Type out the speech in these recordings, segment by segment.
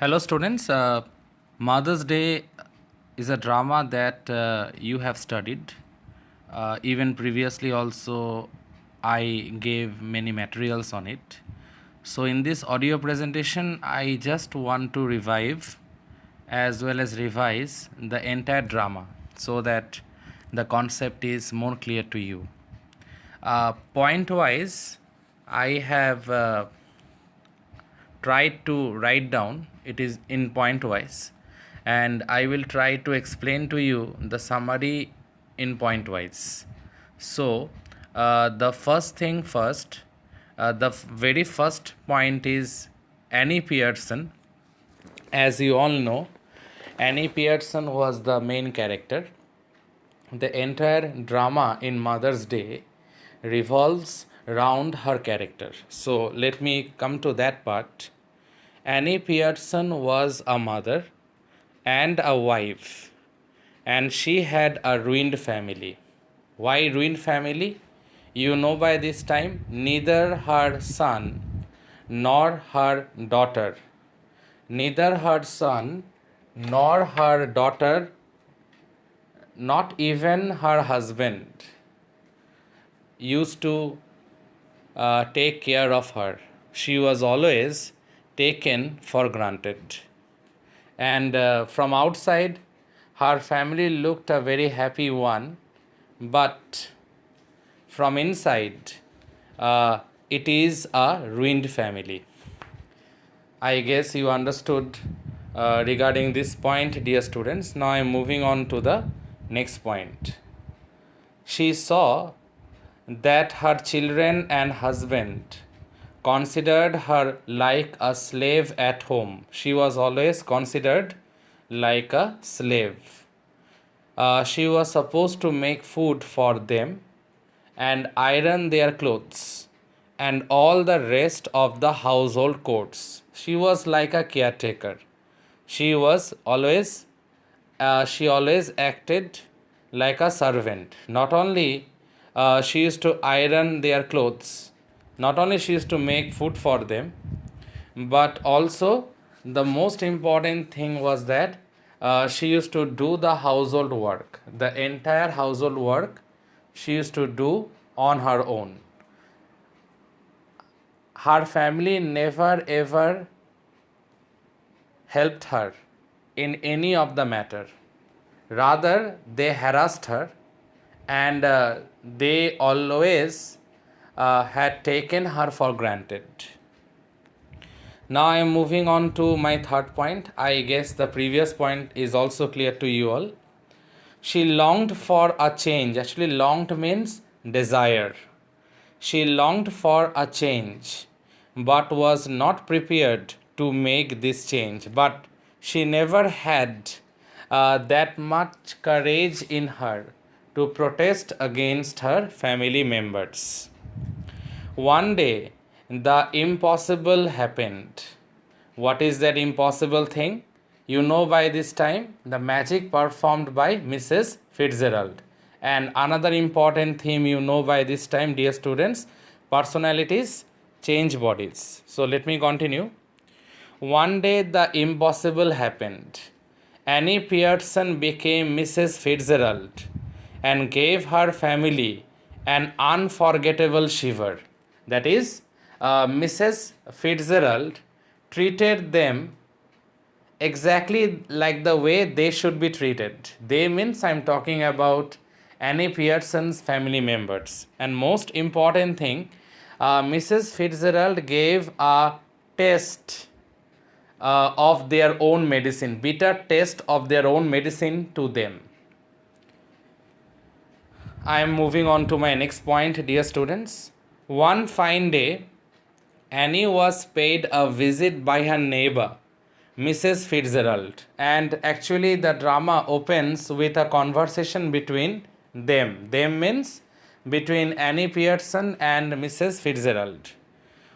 Hello, students. Mother's Day is a drama that you have studied. Even previously, also, I gave many materials on it. So, in this audio presentation, I just want to revive as well as revise the entire drama so that the concept is more clear to you. Point wise, I have tried to write down it is in point wise, and I will try to explain to you the summary in point wise. So the first thing first, very first point is Annie Pearson. As you all know, Annie Pearson was the main character. The entire drama in Mother's Day revolves around her character. So let me come to that part. Annie Pearson was a mother and a wife, and she had a ruined family. Why ruined family? You know by this time, neither her son nor her daughter, neither her son nor her daughter, not even her husband used to take care of her. She was always taken for granted. And from outside, her family looked a very happy one, but from inside, it is a ruined family. I guess you understood regarding this point, dear students. Now I am moving on to the next point. She saw that her children and husband considered her like a slave at home. She was always considered like a slave. She was supposed to make food for them and iron their clothes and all the rest of the household chores. She was like a caretaker. She was always she always acted like a servant. Not only she used to iron their clothes, not only she used to make food for them, but also the most important thing was that she used to do the household work. The entire household work she used to do on her own. Her family never ever helped her in any of the matter. Rather, they harassed her, and they always had taken her for granted. Now I am moving on to my third point. I guess the previous point is also clear to you all. She longed for a change. Actually, longed means desire. She longed for a change, but was not prepared to make this change. But she never had that much courage in her to protest against her family members. One day, the impossible happened. What is that impossible thing? You know by this time, the magic performed by Mrs. Fitzgerald. And another important theme you know by this time, dear students, personalities change bodies. So let me continue. One day, the impossible happened. Annie Pearson became Mrs. Fitzgerald and gave her family an unforgettable shiver. That is, Mrs. Fitzgerald treated them exactly like the way they should be treated. They means I'm talking about Annie Pearson's family members. And most important thing, Mrs. Fitzgerald gave a test of their own medicine, bitter taste of their own medicine to them. I am moving on to my next point, dear students. One fine day, Annie was paid a visit by her neighbor, Mrs. Fitzgerald, and actually the drama opens with a conversation between them. Them means between Annie Pearson and Mrs. Fitzgerald.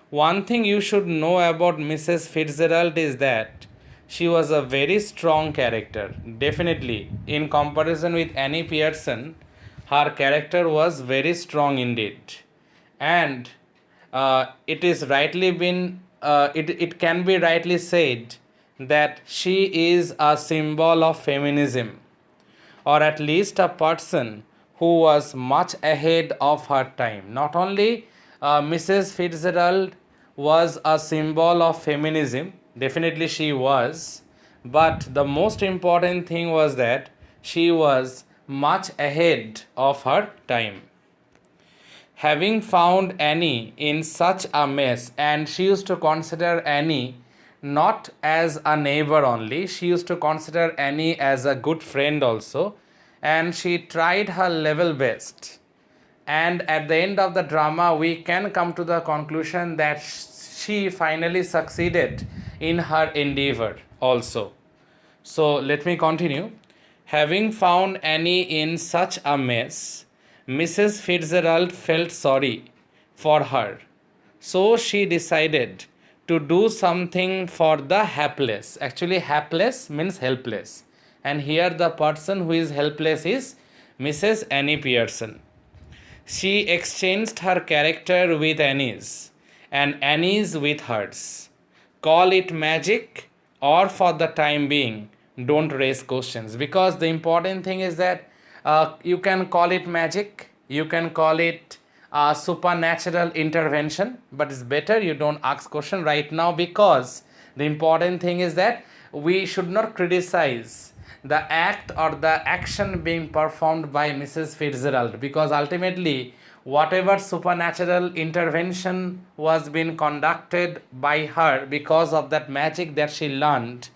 One thing you should know about Mrs. Fitzgerald is that she was a very strong character. Definitely, in comparison with Annie Pearson, her character was very strong indeed. And it can be rightly said that she is a symbol of feminism, or at least a person who was much ahead of her time. Not only Mrs. Fitzgerald was a symbol of feminism, definitely she was, but the most important thing was that she was much ahead of her time. Having found Annie in such a mess, and she used to consider Annie not as a neighbor only, she used to consider Annie as a good friend also, and she tried her level best. And at the end of the drama, we can come to the conclusion that she finally succeeded in her endeavor also. So let me continue. Having found Annie in such a mess, Mrs. Fitzgerald felt sorry for her. So she decided to do something for the hapless. Actually, hapless means helpless. And here the person who is helpless is Mrs. Annie Pearson. She exchanged her character with Annie's and Annie's with hers. Call it magic, or for the time being, don't raise questions, because the important thing is that you can call it magic, you can call it supernatural intervention, but it's better you don't ask question right now, because the important thing is that we should not criticize the act or the action being performed by Mrs. Fitzgerald, because ultimately whatever supernatural intervention was being conducted by her, because of that magic that she learned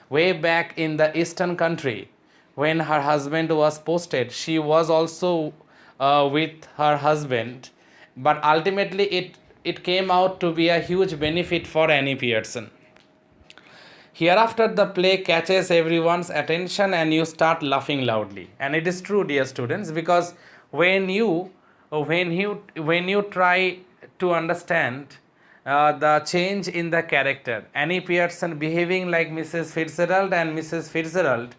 way back in the eastern country when her husband was posted, she was also with her husband, but ultimately it came out to be a huge benefit for Annie Pearson. Hereafter, the play catches everyone's attention and you start laughing loudly. And it is true, dear students, because when you try to understand the change in the character, Annie Pearson behaving like Mrs. Fitzgerald and Mrs. Fitzgerald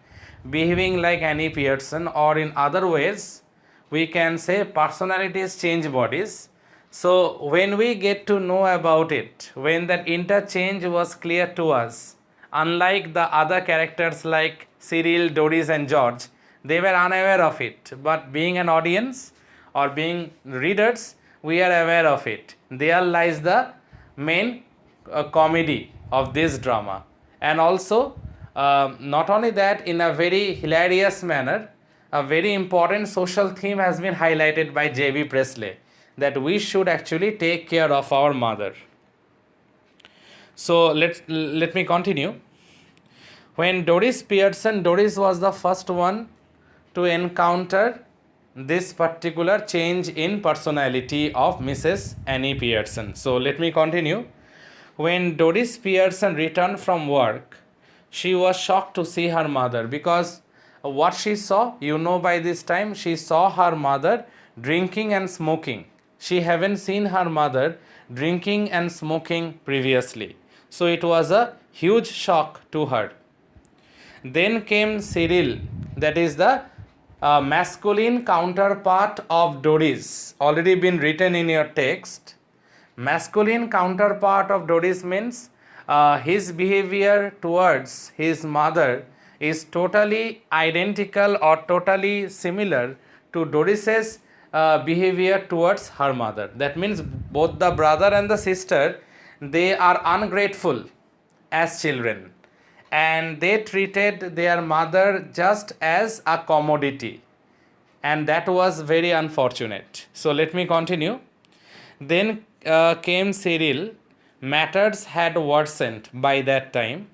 behaving like Annie Pearson, or in other ways, we can say personalities change bodies. So when we get to know about it, when that interchange was clear to us, unlike the other characters like Cyril, Doris and George, they were unaware of it. But being an audience or being readers, we are aware of it. There lies the main comedy of this drama. And also, not only that, in a very hilarious manner, a very important social theme has been highlighted by J.B. Presley, that we should actually take care of our mother. So let me continue. When Doris Pearson, Doris was the first one to encounter this particular change in personality of Mrs. Annie Pearson. So let me continue. When Doris Pearson returned from work, she was shocked to see her mother, because what she saw, by this time, she saw her mother drinking and smoking. She haven't seen her mother drinking and smoking previously. So it was a huge shock to her. Then came Cyril, that is the masculine counterpart of Doris, already been written in your text. Masculine counterpart of Doris means his behavior towards his mother is totally identical or totally similar to Doris's behavior towards her mother. That means both the brother and the sister, they are ungrateful as children, and they treated their mother just as a commodity, and that was very unfortunate. So let me continue. Then came Cyril. Matters had worsened by that time.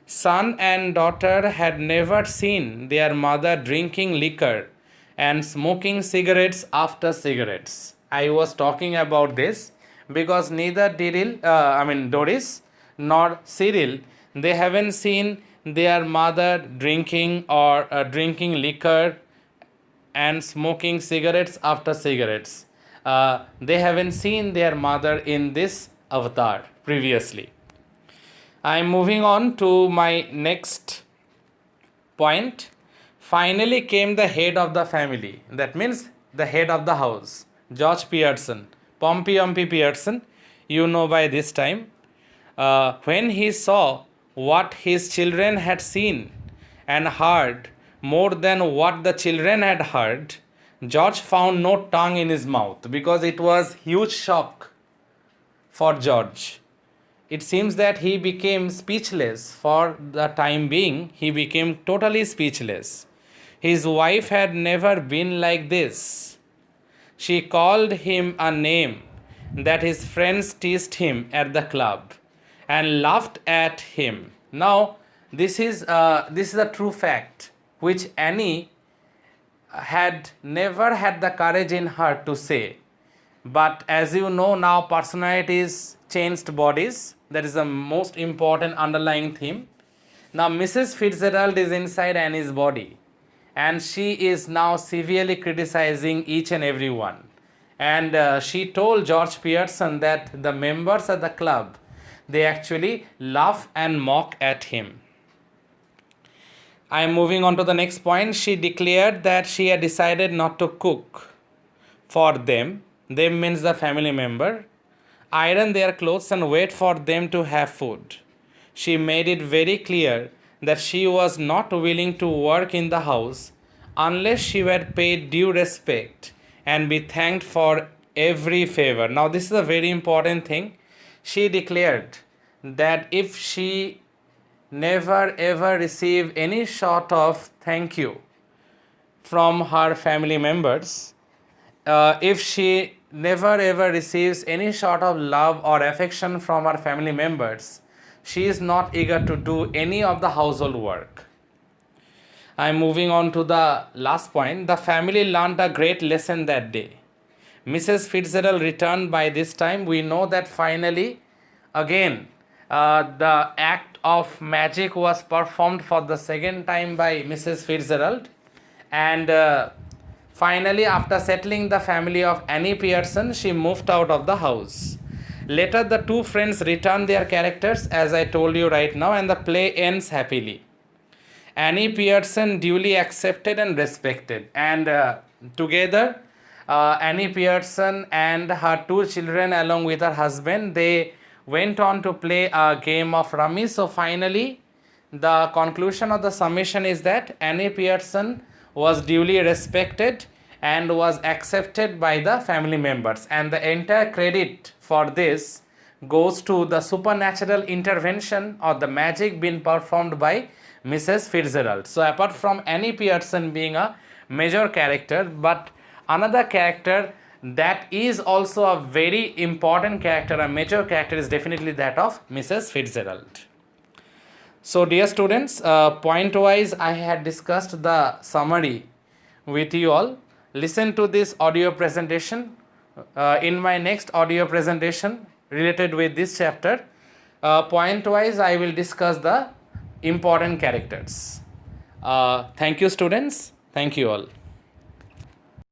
Son and daughter had never seen their mother drinking liquor and smoking cigarettes after cigarettes. I was talking about this because neither Doris nor Cyril, they haven't seen their mother drinking or drinking liquor and smoking cigarettes after cigarettes. They haven't seen their mother in this avatar previously. I am moving on to my next point. Finally came the head of the family. That means the head of the house, George Peterson, Pompey Peterson, by this time. When he saw what his children had seen and heard more than what the children had heard, George found no tongue in his mouth because it was huge shock for George. It seems that he became speechless for the time being. He became totally speechless. His wife had never been like this. She called him a name that his friends teased him at the club and laughed at him. Now, this is a true fact which Annie had never had the courage in her to say. But as you know, now personalities changed bodies. That is the most important underlying theme. Now Mrs. Fitzgerald is inside Annie's body, and she is now severely criticizing each and every one. And she told George Pearson that the members of the club, they actually laugh and mock at him. I am moving on to the next point. She declared that she had decided not to cook for them. Them means the family member. Iron their clothes and wait for them to have food. She made it very clear that she was not willing to work in the house unless she were paid due respect and be thanked for every favor. Now, this is a very important thing. She declared that if she never ever receive any sort of thank you from her family members, if she never ever receives any sort of love or affection from her family members, she is not eager to do any of the household work. I am moving on to the last point. The family learned a great lesson that day. Mrs. Fitzgerald returned by this time. We know that finally, again, the act of magic was performed for the second time by Mrs. Fitzgerald. And finally, after settling the family of Annie Pearson, she moved out of the house. Later, the two friends return their characters, as I told you right now, and the play ends happily. Annie Pearson duly accepted and respected, and together, Annie Pearson and her two children, along with her husband, they went on to play a game of rummy. So finally, the conclusion of the summation is that Annie Pearson was duly respected and was accepted by the family members, and the entire credit for this goes to the supernatural intervention or the magic being performed by Mrs. Fitzgerald. So apart from Annie Pearson being a major character, but another character that is also a very important character, a major character, is definitely that of Mrs. Fitzgerald. So dear students, point wise I had discussed the summary with you all. Listen to this audio presentation. In my next audio presentation related with this chapter, point wise I will discuss the important characters. Thank you students. Thank you all.